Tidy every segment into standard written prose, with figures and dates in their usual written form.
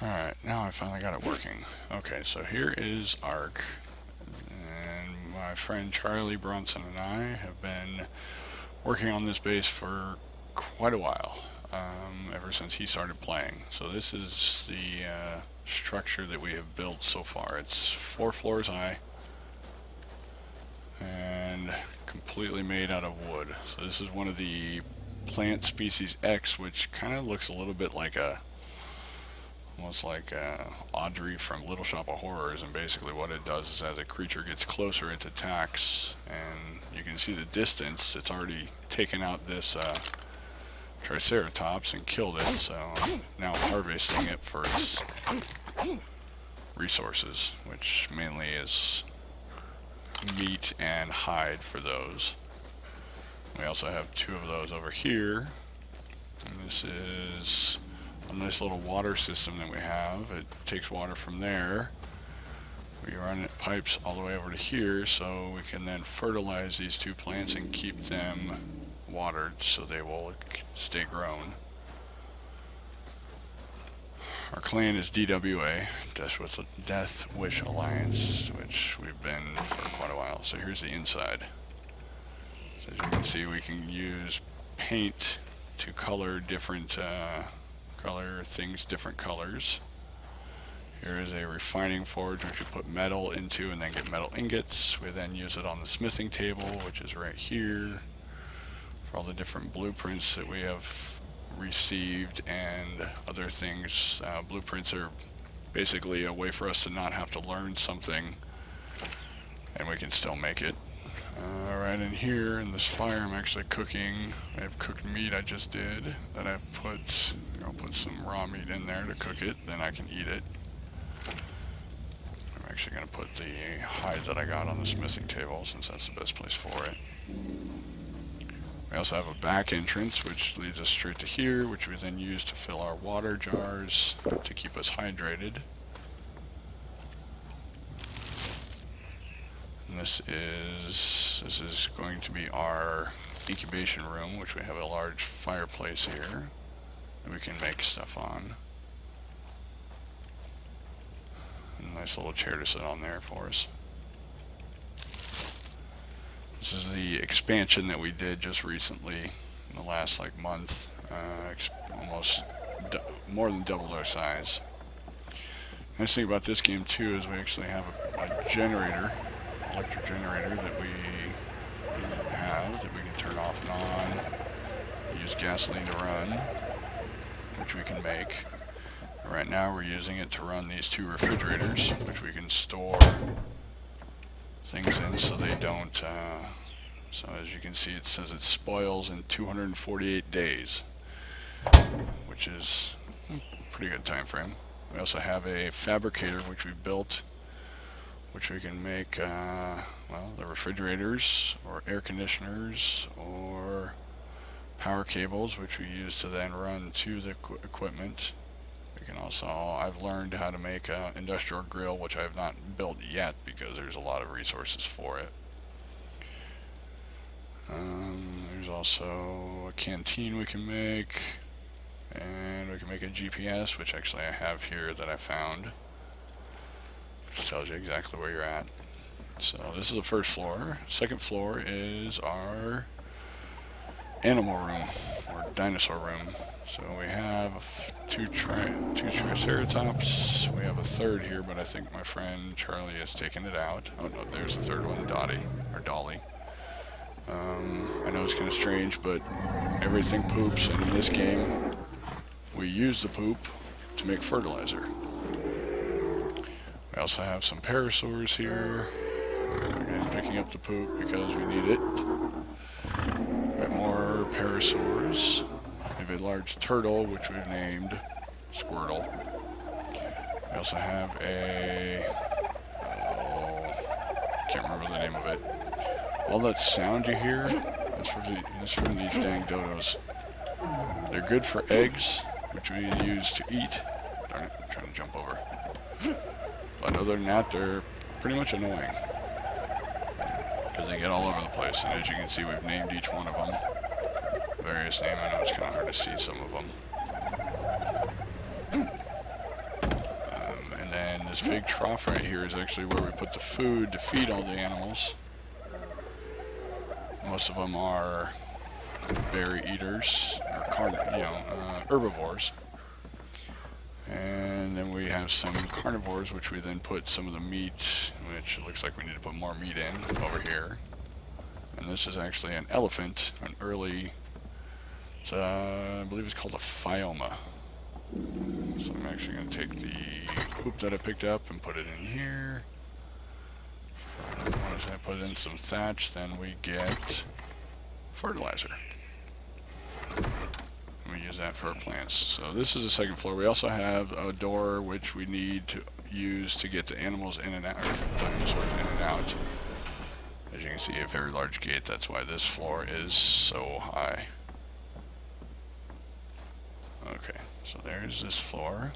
Alright, now I finally got it working. Okay, so here is Ark. And my friend Charlie Bronson and I have been working on this base for quite a while, ever since he started playing. So this is the structure that we have built so far. It's 4 floors high and completely made out of wood. So this is one of the plant species X, which kind of looks a little bit like almost like Audrey from Little Shop of Horrors, and basically what it does is as a creature gets closer it attacks, and you can see the distance. It's already taken out this Triceratops and killed it, so now I'm harvesting it for its resources, which mainly is meat and hide for those. We also have 2 of those over here, and this is a nice little water system that we have. It takes water from there. We run it pipes all the way over to here, so we can then fertilize these 2 plants and keep them watered so they will stay grown. Our clan is DWA, Death Wish Alliance, which we've been for quite a while. So here's the inside. So as you can see, we can use paint to color different different colors. Here is a refining forge which we put metal into and then get metal ingots. We then use it on the smithing table, which is right here, for all the different blueprints that we have received and other things. Blueprints are basically a way for us to not have to learn something and we can still make it. Right in here in this fire I'm actually cooking. I have cooked meat I just did that I've put, I'll put some raw meat in there to cook it, then I can eat it. I'm actually going to put the hide that I got on the smithing table since that's the best place for it. We also have a back entrance which leads us straight to here, which we then use to fill our water jars to keep us hydrated. And this is going to be our incubation room, which we have a large fireplace here that we can make stuff on. And a nice little chair to sit on there for us. This is the expansion that we did just recently in the last month. Almost more than doubled our size. Nice thing about this game too is we actually have a generator, electric generator that we have that we can turn off and on. We use gasoline to run, which we can make. Right now we're using it to run these 2 refrigerators, which we can store things in so they don't, so as you can see it says it spoils in 248 days, which is a pretty good time frame. We also have a fabricator which we built, which we can make, well, the refrigerators or air conditioners or power cables, which we use to then run to the equipment. We can also, I've learned how to make an industrial grill, which I have not built yet because there's a lot of resources for it. There's also a canteen we can make, and we can make a GPS, which actually I have here that I found, which tells you exactly where you're at. So this is the first floor. Second floor is our animal room, or dinosaur room. So we have two Triceratops. We have a third here, but I think my friend Charlie has taken it out. Oh no, there's the third one, Dolly. I know it's kind of strange, but everything poops, and in this game we use the poop to make fertilizer. We also have some parasaurs here. Again, picking up the poop because we need it. We have more parasaurs. We have a large turtle, which we've named Squirtle. We also have a... can't remember the name of it. All that sound you hear is from these dang dodos. They're good for eggs, which we use to eat. Darn it, I'm trying to jump over. But other than that, they're pretty much annoying, because they get all over the place, and as you can see, we've named each one of them various names. I know it's kind of hard to see some of them. This big trough right here is actually where we put the food to feed all the animals. Most of them are berry eaters, or herbivores. And then we have some carnivores, which we then put some of the meat, which it looks like we need to put more meat in over here. And this is actually an elephant, an early, I believe it's called a phyoma. So I'm actually going to take the poop that I picked up and put it in here. Once I put in some thatch, then we get fertilizer. And we use that for our plants. So this is the second floor. We also have a door which we need to use to get the animals in and out, or dinosaurs in and out. As you can see, a very large gate. That's why this floor is so high. Okay, so there's this floor.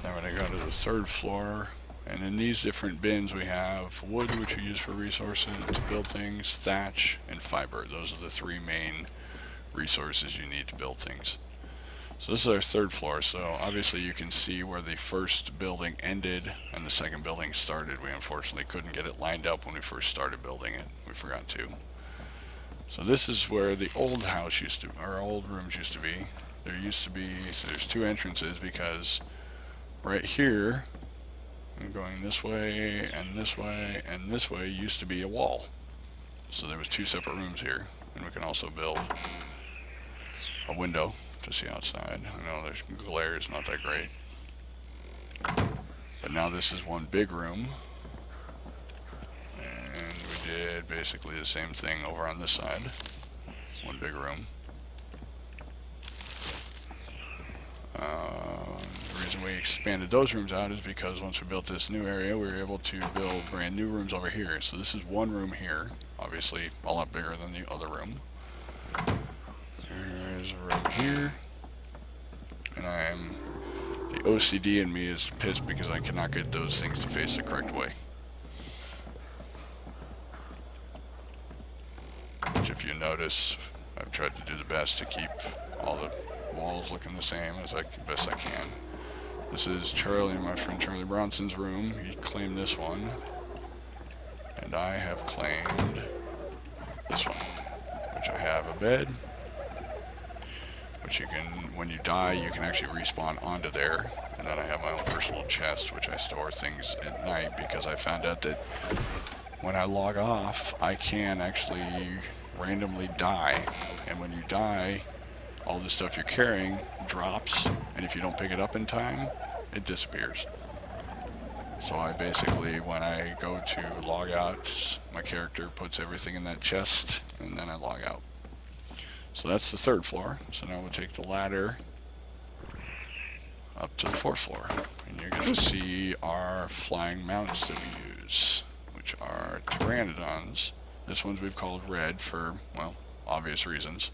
Now when I go to the third floor, and in these different bins we have wood, which we use for resources to build things, thatch, and fiber. Those are the three main resources you need to build things. So this is our third floor, so obviously you can see where the first building ended and the second building started. We unfortunately couldn't get it lined up when we first started building it. We forgot to. So this is where the old house used to, or old rooms used to be. There used to be, so there's two entrances, because right here, and going this way and this way and this way, used to be a wall. So there was two separate rooms here, and we can also build a window to see outside. I know there's glare is not that great, but now this is one big room, and we did basically the same thing over on this side. One big room. The reason we expanded those rooms out is because once we built this new area, we were able to build brand new rooms over here. So this is one room here, obviously a lot bigger than the other room. There's a room here, and the OCD in me is pissed because I cannot get those things to face the correct way. Which, if you notice, I've tried to do the best to keep all the walls looking the same as best I can. This is Charlie, my friend Charlie Bronson's room. He claimed this one, and I have claimed this one, which I have a bed, which you can, when you die, you can actually respawn onto there. And then I have my own personal chest, which I store things at night, because I found out that when I log off, I can actually randomly die. And when you die, all the stuff you're carrying drops, and if you don't pick it up in time, it disappears. So I basically, when I go to log out, my character puts everything in that chest, and then I log out. So that's the third floor. So now we'll take the ladder up to the fourth floor, and you're going to see our flying mounts that we use, which are pteranodons. This one's we've called Red for, well, obvious reasons.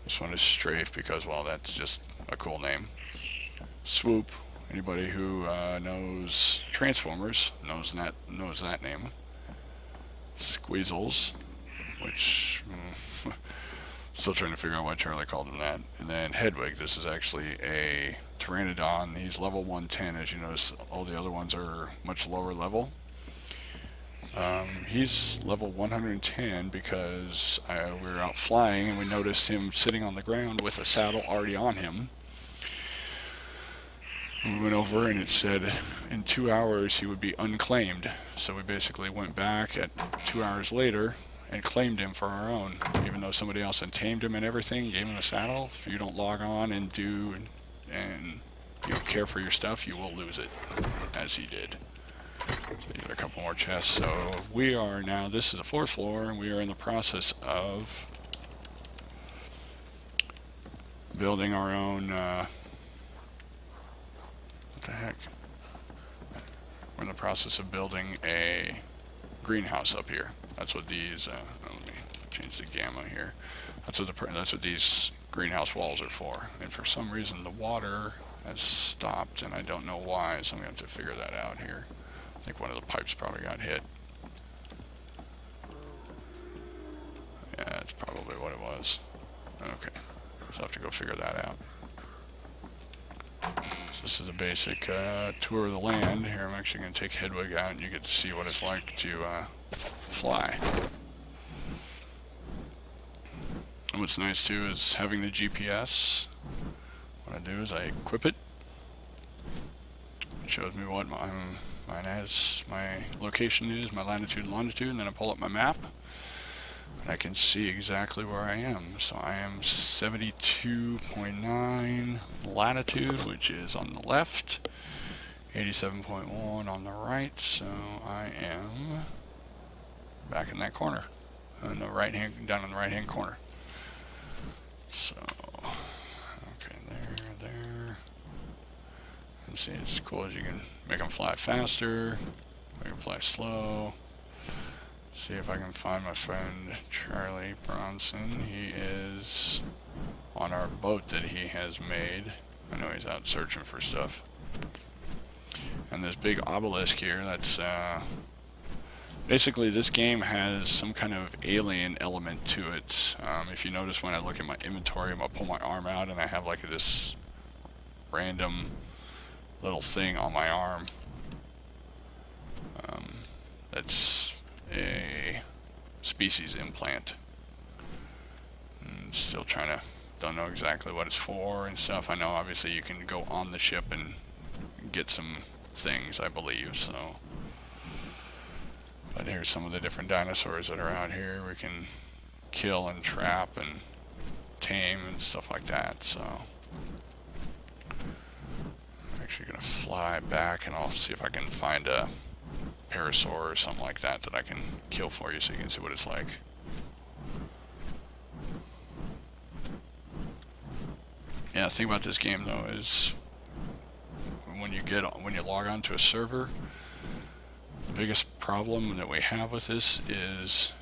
This one is Strafe because, well, that's just a cool name. Swoop, anybody who knows Transformers knows that name. Squeezels, which still trying to figure out why Charlie called him that. And then Hedwig, this is actually a Pteranodon. He's level 110. As you notice, all the other ones are much lower level. He's level 110 because we were out flying and we noticed him sitting on the ground with a saddle already on him. We went over and it said in 2 hours he would be unclaimed. So we basically went back at 2 hours later and claimed him for our own, even though somebody else had tamed him and everything, gave him a saddle. If you don't log on and do and you know, care for your stuff, you will lose it, as he did. So you got a couple more chests. So we are now, this is the fourth floor, and we are in the process of building our own, what the heck? We're in the process of building a greenhouse up here. That's what these, let me change the gamma here. That's what these greenhouse walls are for. And for some reason the water has stopped, and I don't know why, so I'm going to have to figure that out here. I think one of the pipes probably got hit. Yeah, that's probably what it was. Okay, so I'll have to go figure that out. So this is a basic tour of the land. Here I'm actually going to take Hedwig out and you get to see what it's like to fly. And what's nice too is having the GPS. What I do is I equip it. It shows me what my location is, my latitude and longitude, and then I pull up my map and I can see exactly where I am. So I am 72.9 latitude, which is on the left, 87.1 on the right, so I am back in that corner, on the right hand, down in the right hand corner. So, okay, there. And see, it's cool as you can make them fly faster, make them fly slow. See if I can find my friend Charlie Bronson. He is on our boat that he has made. I know he's out searching for stuff. And this big obelisk here, that's basically this game has some kind of alien element to it. If you notice when I look at my inventory, I'm gonna pull my arm out and I have like this random little thing on my arm. That's a species implant. And still don't know exactly what it's for and stuff. I know obviously you can go on the ship and get some things, I believe, so. But here's some of the different dinosaurs that are out here we can kill and trap and tame and stuff like that, so. I'm actually gonna fly back and I'll see if I can find a parasaur or something like that I can kill for you so you can see what it's like. Yeah, the thing about this game though is when you log on to a server, the biggest problem that we have with this is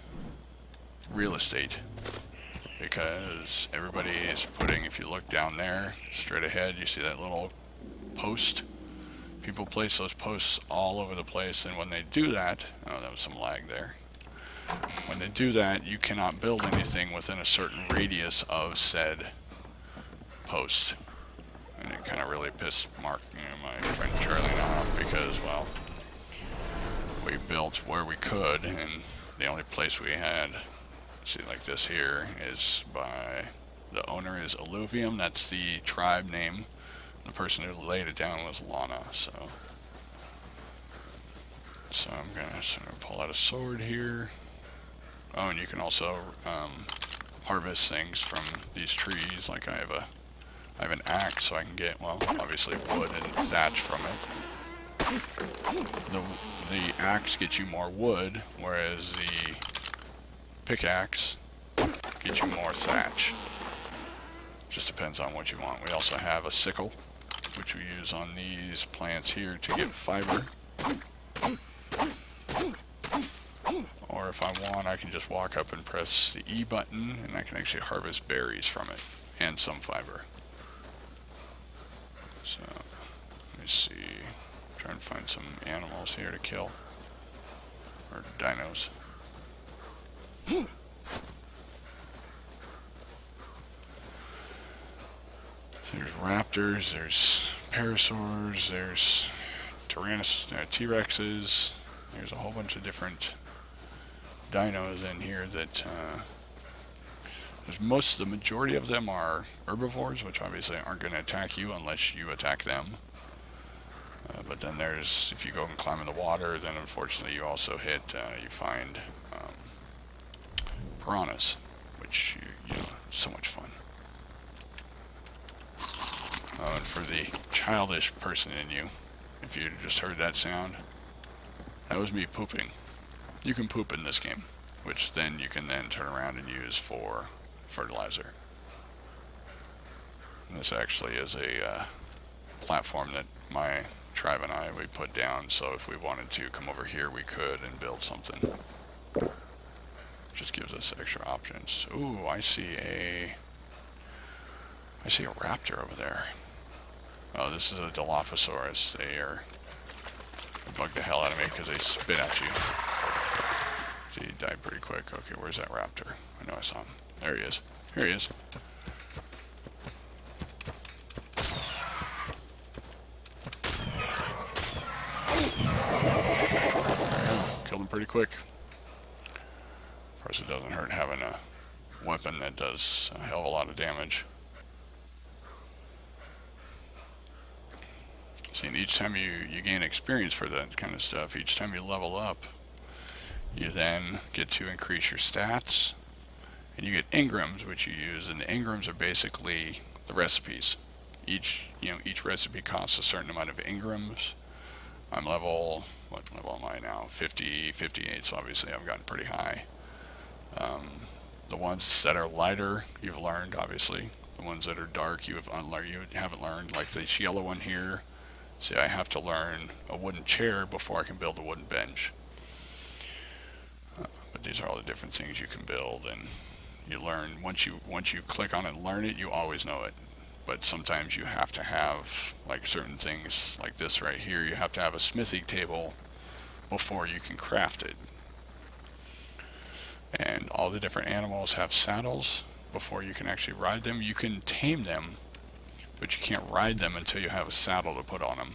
real estate, because everybody is putting, if you look down there straight ahead, you see that little post. People place those posts all over the place, and when they do that, oh, that was some lag there. When they do that, you cannot build anything within a certain radius of said post. And it kind of really pissed Mark, my friend Charlie, off, because, well, we built where we could, and the only place we had, see, like this here, is by, the owner is Alluvium, that's the tribe name. The person who laid it down was Lana, so I'm gonna sort of pull out a sword here. Oh, and you can also harvest things from these trees. Like I have an axe, so I can get, well, obviously wood and thatch from it. The axe gets you more wood, whereas the pickaxe gets you more thatch. Just depends on what you want. We also have a sickle, which we use on these plants here to get fiber. Or if I want, I can just walk up and press the E button and I can actually harvest berries from it and some fiber. So, let me see. Try and find some animals here to kill. Or dinos. There's raptors, there's parasaurs, there's T-Rexes, there's a whole bunch of different dinos in here that, the majority of them are herbivores, which obviously aren't going to attack you unless you attack them. But then there's, if you go and climb in the water, then unfortunately you also you find piranhas, which, you know, so much fun. And for the childish person in you, if you just heard that sound, that was me pooping. You can poop in this game, which then you can then turn around and use for fertilizer. And this actually is a platform that my tribe and we put down, so if we wanted to come over here, we could and build something. Just gives us extra options. Ooh, I see a raptor over there. Oh, this is a Dilophosaurus. They bug the hell out of me because they spit at you. See, he died pretty quick. Okay, where's that raptor? I know I saw him. There he is. Here he is. pretty quick. Of course, it doesn't hurt having a weapon that does a hell of a lot of damage. See, and each time you gain experience for that kind of stuff, each time you level up, you then get to increase your stats, and you get engrams, which you use, and the engrams are basically the recipes. Each recipe costs a certain amount of engrams. I'm level, what level am I now? 50, 58, so obviously I've gotten pretty high. The ones that are lighter, you've learned, obviously. The ones that are dark, you haven't learned, like this yellow one here. See, I have to learn a wooden chair before I can build a wooden bench. But these are all the different things you can build, and you learn, once you click on it and learn it, you always know it. But sometimes you have to have, like certain things, like this right here, you have to have a smithing table before you can craft it. And all the different animals have saddles before you can actually ride them. You can tame them, but you can't ride them until you have a saddle to put on them.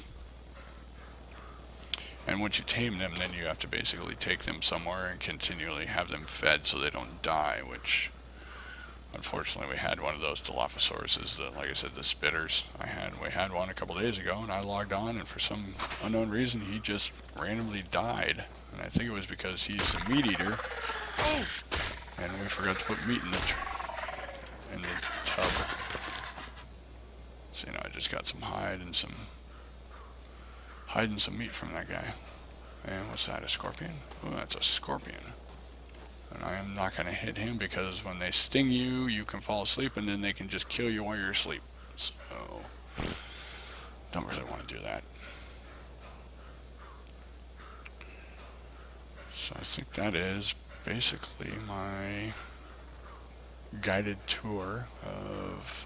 And once you tame them, then you have to basically take them somewhere and continually have them fed so they don't die, which unfortunately we had one of those Dilophosauruses, like I said, the spitters. We had one a couple days ago, and I logged on, and for some unknown reason he just randomly died. And I think it was because he's a meat eater, and we forgot to put meat in the tub. So I just got some hide and some meat from that guy. And what's that, a scorpion? Oh, that's a scorpion. And I am not going to hit him because when they sting you, you can fall asleep, and then they can just kill you while you're asleep. So, don't really want to do that. So I think that is basically my guided tour of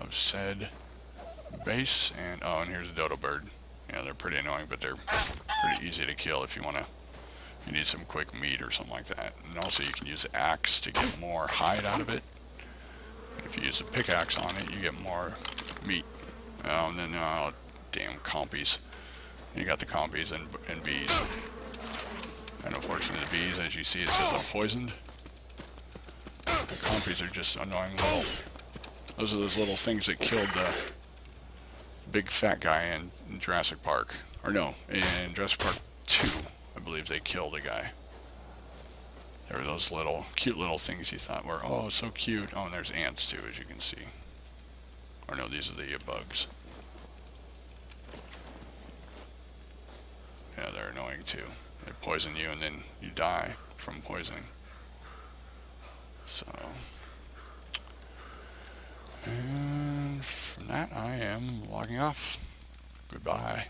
said base. And and here's a dodo bird. Yeah, they're pretty annoying, but they're pretty easy to kill if you need some quick meat or something like that. And also you can use the axe to get more hide out of it. And if you use a pickaxe on it, you get more meat. And then damn compies. You got the compies and bees. And unfortunately the bees, as you see, it says I'm poisoned. The compies are just annoying little. Those are those little things that killed the big fat guy in Jurassic Park. Or no, in Jurassic Park 2, I believe they killed a guy. There were those cute little things you thought were, oh, so cute. Oh, and there's ants too, as you can see. Or no, these are the bugs. Yeah, they're annoying too. They poison you and then you die from poisoning. So, and from that I am logging off. Goodbye.